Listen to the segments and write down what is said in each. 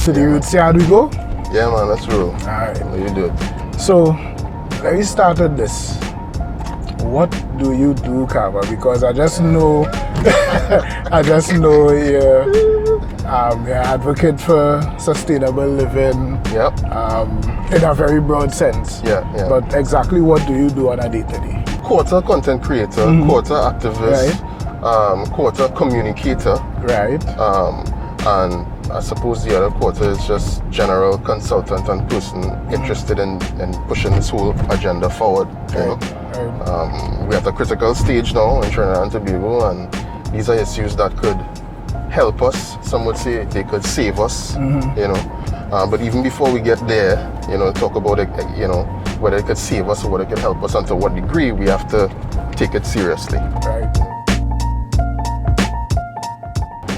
To the Rootsyardd we go? Yeah, man, let's roll. Alright. How you do it? So, let me start with this. What do you do, Carver? Because I just know, you're advocate for sustainable living. Yep. In a very broad sense. Yeah. But exactly what do you do on a day-to-day? Quarter content creator, quarter activist, quarter communicator. Right. And I suppose the other quarter is just general consultant and person interested in pushing this whole agenda forward. You know? Right. We're at a critical stage now in Trinidad and Tobago, and these are issues that could help us. Some would say they could save us. You know, but even before we get there, you know, talk about it, you know, whether it could save us or whether it could help us, and to what degree, we have to take it seriously. Right.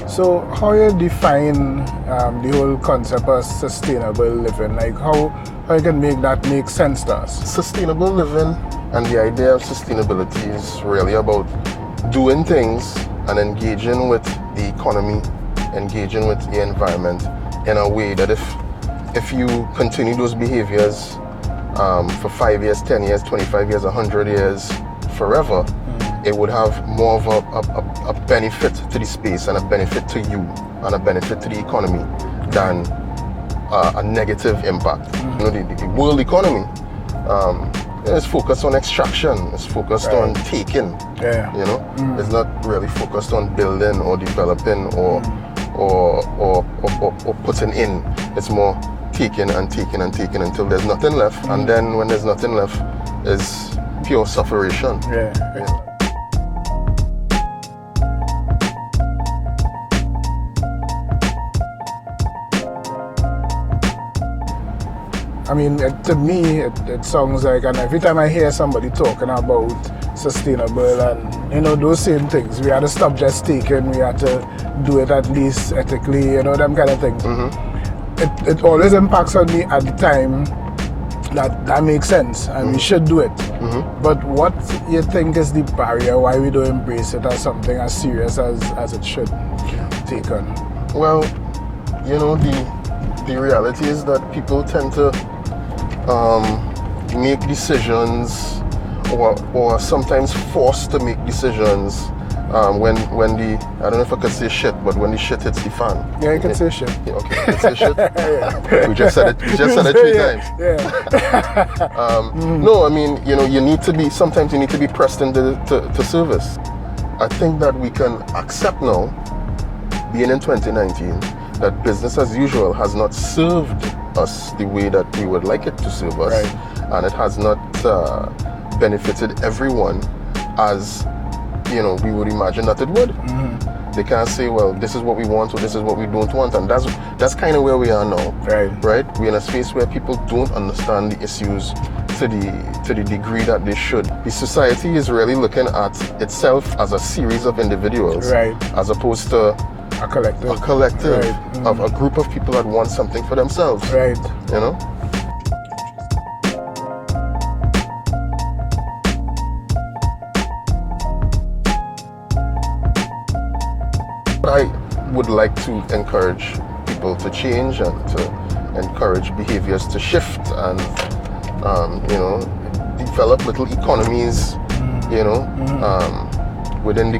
So how you define the whole concept of sustainable living? Like how you can make that make sense to us? Sustainable living and the idea of sustainability is really about doing things and engaging with the economy, engaging with the environment in a way that if you continue those behaviors for 5 years, 10 years, 25 years, 100 years, forever, it would have more of a benefit to the space and a benefit to you and a benefit to the economy than a negative impact. You know, the world economy is focused on extraction, it's focused on taking. You know, it's not really focused on building or developing or putting in. It's more taking and taking and taking until there's nothing left, and then when there's nothing left, is pure sufferation. Yeah. I mean, to me, it sounds like, and every time I hear somebody talking about sustainable and, you know, those same things, we had to stop just taking, we had to do it at least ethically, you know, them kind of things. It always impacts on me at the time that makes sense and we should do it. But what you think is the barrier why we don't embrace it as something as serious as it should take on? Well, you know, the reality is that people tend to make decisions or sometimes forced to make decisions when the, I don't know if I could say shit, but when the shit hits the fan. Yeah, you can say shit. Yeah, okay, you can say shit. We just said it 3 times. No, I mean, you know, sometimes you need to be pressed into service. I think that we can accept now, being in 2019, that business as usual has not served us the way that we would like it to serve us, and it has not benefited everyone as, you know, we would imagine that it would. They can't say, well, this is what we want or this is what we don't want, and that's kind of where we are now. Right? We're in a space where people don't understand the issues to the degree that they should. The society is really looking at itself as a series of individuals, as opposed to a collective of a group of people that want something for themselves. You know? I would like to encourage people to change and to encourage behaviors to shift and you know, develop little economies, you know, within the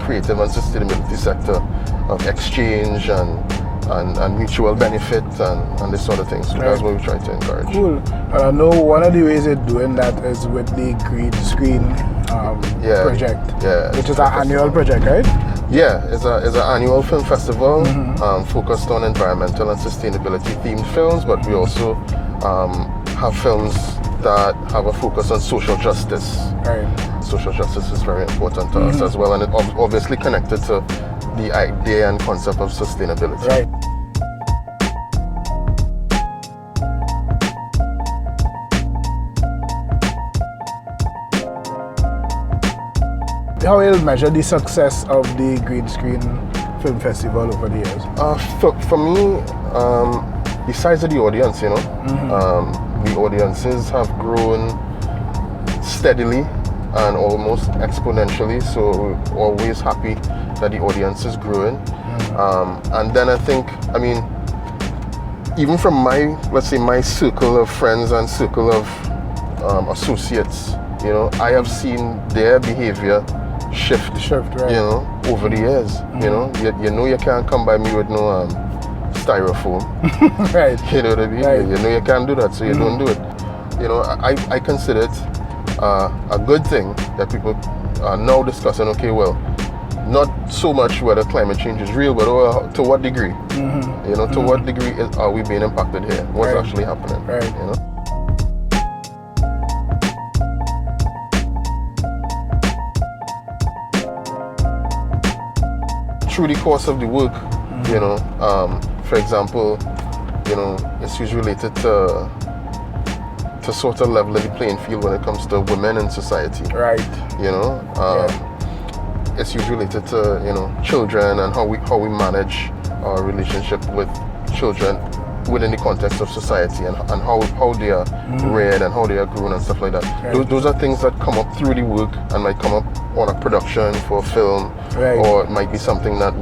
creative and sustainability sector of exchange and mutual benefit and this sort of thing. So that's what we try to encourage. Cool. And I know one of the ways you're doing that is with the green screen project, which is an annual project, right? Yeah, it's an annual film festival focused on environmental and sustainability themed films, but we also have films that have a focus on social justice. Social justice is very important to us as well, and it obviously connected to the idea and concept of sustainability. How will you measure the success of the Green Screen Film Festival over the years? For me, the size of the audience, you know, the audiences have grown steadily and almost exponentially, so we're always happy that the audience is growing. And then I think, I mean, even from my, let's say, my circle of friends and circle of associates, you know, I have seen their behavior shift, right. you know, over the years. You know, you know you can't come by me with no styrofoam. Right. You know what I mean? Right. You know you can't do that, so you don't do it. You know, I consider it a good thing that people are now discussing, okay, well, not so much whether climate change is real, but to what degree? You know, to what degree are we being impacted here? What's actually happening? Right. You know? Through the course of the work, you know, for example, you know, issues related to sort of leveling the playing field when it comes to women in society. Right. You know, issues related to, you know, children and how we manage our relationship with children within the context of society, and how they are reared and how they are grown and stuff like that. Right. Those are things that come up through the work and might come up on a production for a film, right. or it might be something that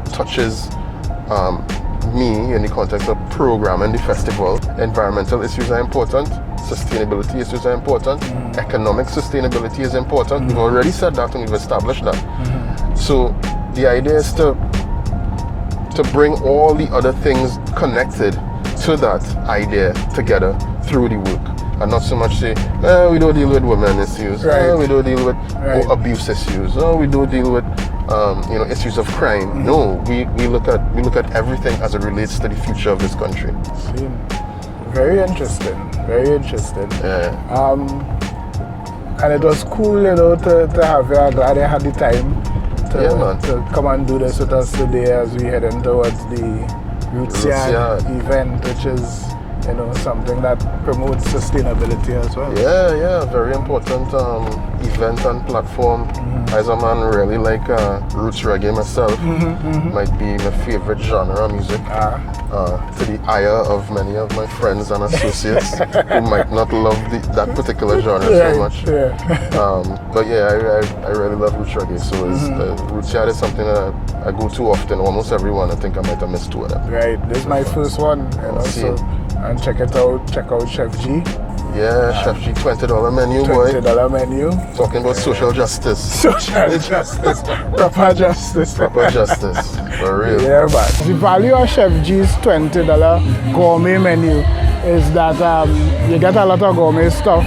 touches me in the context of programming the festival. Environmental issues are important, sustainability issues are important, economic sustainability is important. We've already said that and we've established that. So the idea is to bring all the other things connected to that idea together through the work, and not so much say, we don't deal with women issues, right. We don't deal with abuse issues, we don't deal with you know, issues of crime. No, we look at everything as it relates to the future of this country. Very interesting. Very interesting. Yeah. And it was cool, you know, to have you. I'm glad I had the time to come and do this with us today as we head in towards the Rootsyardd event, which is, you know, something that promotes sustainability as well. Yeah, very important event and platform. As a man really like roots reggae myself, might be my favorite genre of music. To the ire of many of my friends and associates who might not love that particular genre so much. But yeah, I really love roots reggae. So Rootsyardd is something that I go to often. Almost everyone, I think I might have missed two of them. Right, this is my first one, you know. So, and check it out. Check out Chef G. Yeah, Chef G, $20 menu, boy. $20 menu. Talking about social justice. Social justice. Proper justice. Proper justice. For real. Yeah, but the value of Chef G's $20 gourmet menu is that you get a lot of gourmet stuff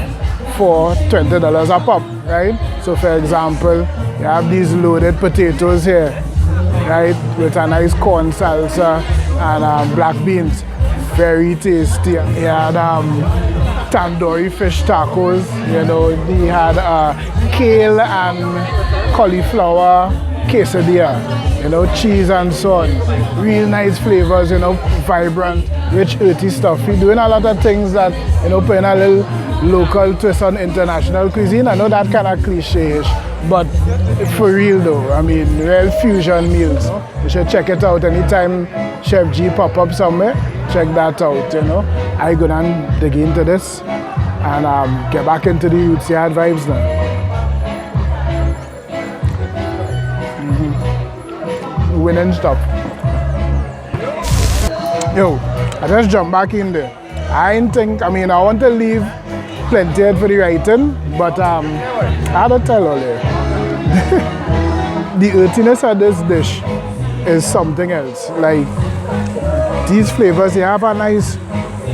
for $20 a pop, right? So for example, you have these loaded potatoes here, right? With a nice corn salsa and black beans. Very tasty. You had tandoori fish tacos, you know, they had kale and cauliflower quesadilla, you know, cheese and so on. Real nice flavors, you know, vibrant, rich, earthy stuff. We're doing a lot of things that, you know, putting a little local twist on international cuisine. I know that kind of cliche-ish, but for real though, I mean, real fusion meals. You should check it out anytime Chef G pop up somewhere. Check that out, you know. I go and dig into this and get back into the Rootsyardd vibes now. Winning stuff. Yo, I just jumped back in there. I want to leave plenty for the writing, but I had to tell all you. The earthiness of this dish is something else. Like, these flavors, they have a nice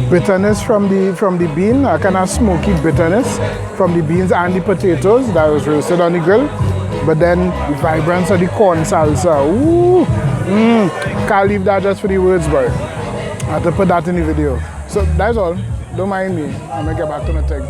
bitterness from the bean, a kind of smoky bitterness from the beans and the potatoes that was roasted on the grill. But then the vibrance of the corn salsa. Ooh, can't leave that just for the words, boy. I have to put that in the video. So that's all. Don't mind me. I'm gonna get back to my thing.